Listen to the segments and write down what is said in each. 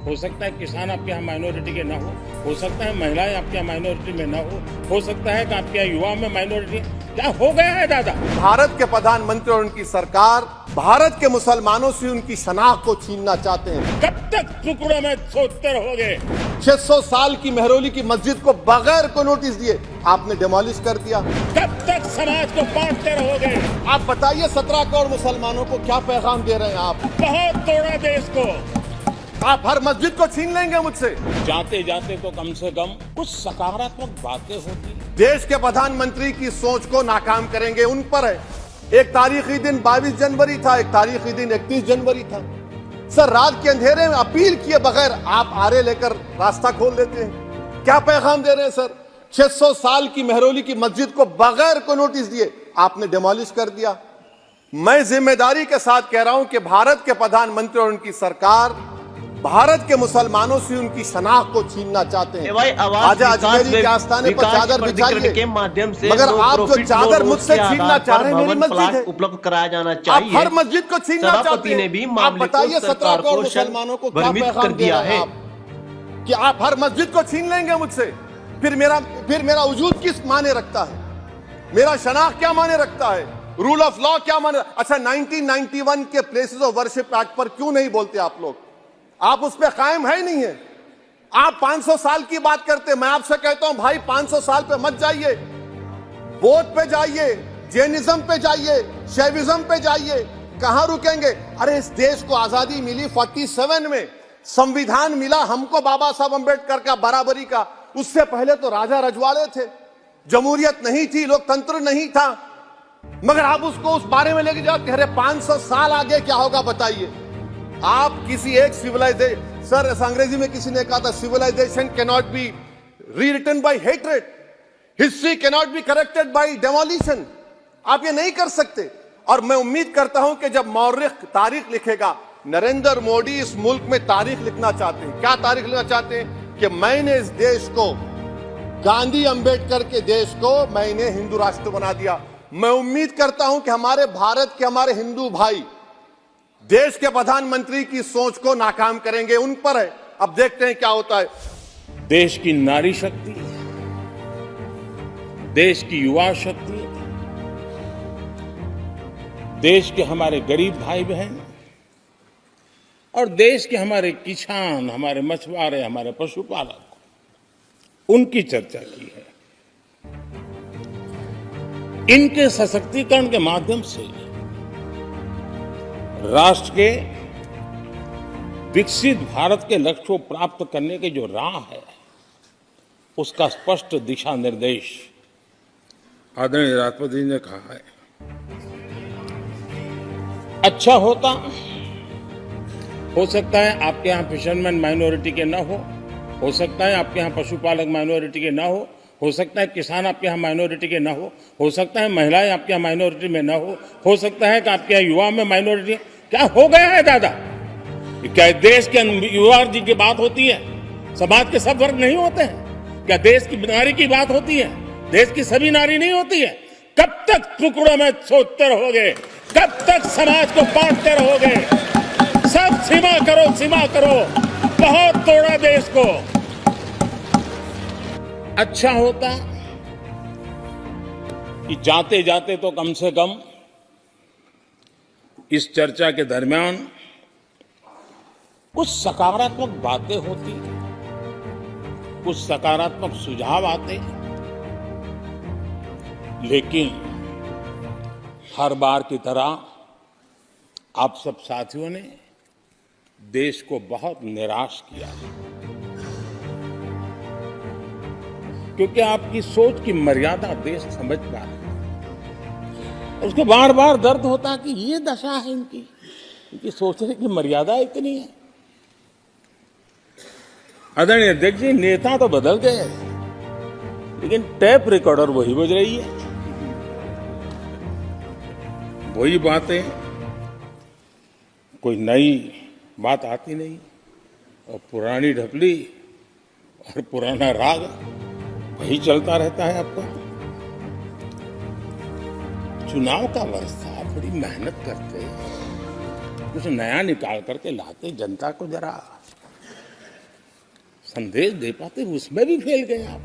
हो सकता है किसान आपके यहाँ माइनॉरिटी के ना हो सकता है महिलाएं आपके यहाँ माइनॉरिटी में ना हो सकता है कि आपके यहाँ युवा में माइनॉरिटी। क्या हो गया है दादा? भारत के प्रधानमंत्री और उनकी सरकार भारत के मुसलमानों से उनकी शनाख्त को छीनना चाहते हैं। कब तक टुकड़ों में सोचते रहोगे? 600 साल की मेहरौली की मस्जिद को बगैर को नोटिस दिए आपने डिमोलिश कर दिया। कब तक समाज को बांटते रहोगे? आप बताइए 17 करोड़ मुसलमानों को क्या पैगाम दे रहे हैं आप? बहुत तोड़ा देश को। आप हर मस्जिद को छीन लेंगे मुझसे। जाते जाते तो कम से कम कुछ सकारात्मक बातें होती। देश के प्रधानमंत्री की सोच को नाकाम करेंगे उन पर है। एक तारीखी दिन 22 जनवरी था, एक तारीखी दिन 31 जनवरी था। सर, रात के अंधेरे में अपील किए बगैर आप आरे लेकर रास्ता खोल देते हैं। क्या पैगाम दे रहे हैं सर? 600 साल की मेहरौली की मस्जिद को बगैर को नोटिस दिए आपने डिमोलिश कर दिया। मैं जिम्मेदारी के साथ कह रहा हूं कि भारत के प्रधानमंत्री और उनकी सरकार भारत के मुसलमानों से उनकी शनाख्त को छीनना चाहते हैं। आज अजमेरी के आस्थाने पर चादर बिछाइए के माध्यम से मगर आप जो चादर मुझसे छीनना चाह रहे हैं मेरी मस्जिद है, उपलब्ध कराया जाना चाहिए। आप हर मस्जिद को छीनना चाहते हैं। ने भी आप बताइए 17 करोड़ मुसलमानों को क्या पैगाम दे रहे हैं आप कि आप हर मस्जिद को छीन लेंगे मुझसे? फिर मेरा वजूद किस माने रखता है? मेरा शनाख्त क्या माने रखता है? रूल ऑफ लॉ क्या माने? अच्छा, 1991 के प्लेसेस ऑफ वर्शिप एक्ट पर क्यों नहीं बोलते आप लोग? आप उस पर कायम है ही नहीं है। आप 500 साल की बात करते हैं। मैं आपसे कहता हूं भाई 500 साल पे मत जाइए, बौद्ध पे जाइए, जैनिज्म पे जाइए, शैविज्म पे जाइए। कहां रुकेंगे? अरे इस देश को आजादी मिली 47 में, संविधान मिला हमको बाबा साहब अंबेडकर का बराबरी का। उससे पहले तो राजा रजवाड़े थे, जमहूरियत नहीं थी, लोकतंत्र नहीं था। मगर आप उसको उस बारे में लेके जाओ, कह रहे 500 साल आगे क्या होगा बताइए। आप किसी एक सिविलाइजेशन, सर अंग्रेजी में किसी ने कहा था civilization can not be rewritten by hatred, history can not be corrected by demolition. आप ये नहीं कर सकते। और मैं उम्मीद करता हूं कि जब मौर्रिख तारीख लिखेगा, नरेंद्र मोदी इस मुल्क में तारीख लिखना चाहते हैं। क्या तारीख लिखना चाहते हैं? कि मैंने इस देश को, गांधी अंबेडकर के देश को मैंने हिंदू राष्ट्र बना दिया। मैं उम्मीद करता हूं कि हमारे भारत के हमारे हिंदू भाई देश के प्रधानमंत्री की सोच को नाकाम करेंगे उन पर है। अब देखते हैं क्या होता है। देश की नारी शक्ति, देश की युवा शक्ति, देश के हमारे गरीब भाई बहन और देश के हमारे किसान, हमारे मछुआरे, हमारे पशुपालक, उनकी चर्चा की है। इनके सशक्तिकरण के माध्यम से राष्ट्र के विकसित भारत के लक्ष्य को प्राप्त करने की जो राह है, उसका स्पष्ट दिशा निर्देश आदरणीय राष्ट्रपति जी ने कहा है। अच्छा होता, हो सकता है आपके यहाँ फिशरमैन माइनॉरिटी के ना हो सकता है आपके यहाँ पशुपालक माइनॉरिटी के ना हो सकता है किसान आपके यहाँ माइनॉरिटी के ना हो सकता है महिलाएं आपके यहाँ माइनॉरिटी में ना हो सकता है कि आपके यहाँ युवा में माइनॉरिटी। क्या हो गया है दादा? क्या देश के युवा जी की बात होती है? समाज के सब वर्ग नहीं होते हैं? क्या देश की नारी की बात होती है? देश की सभी नारी नहीं होती है? कब तक टुकड़ों में सोचते रहोगे? कब तक समाज को बांटते रहोगे? सब सीमा करो, सीमा करो। बहुत तोड़ा देश को। अच्छा होता कि जाते जाते तो कम से कम इस चर्चा के दरमियान कुछ सकारात्मक बातें होती, कुछ सकारात्मक सुझाव आते। लेकिन हर बार की तरह आप सब साथियों ने देश को बहुत निराश किया, क्योंकि आपकी सोच की मर्यादा देश समझ पा रहा है। उसको बार बार दर्द होता कि ये दशा है इनकी सोचने की मर्यादा इतनी है। आदरणीय अध्यक्ष जी, नेता तो बदल गए, लेकिन टेप रिकॉर्डर वही बज रही है, वही बातें, कोई नई बात आती नहीं, और पुरानी ढपली और पुराना राग वही चलता रहता है। आपका चुनाव का वर्ष था, बड़ी मेहनत करते, कुछ नया निकाल करके लाते, जनता को जरा संदेश दे पाते उसमें भी फेल गए आप।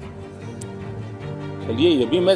चलिए ये भी मैं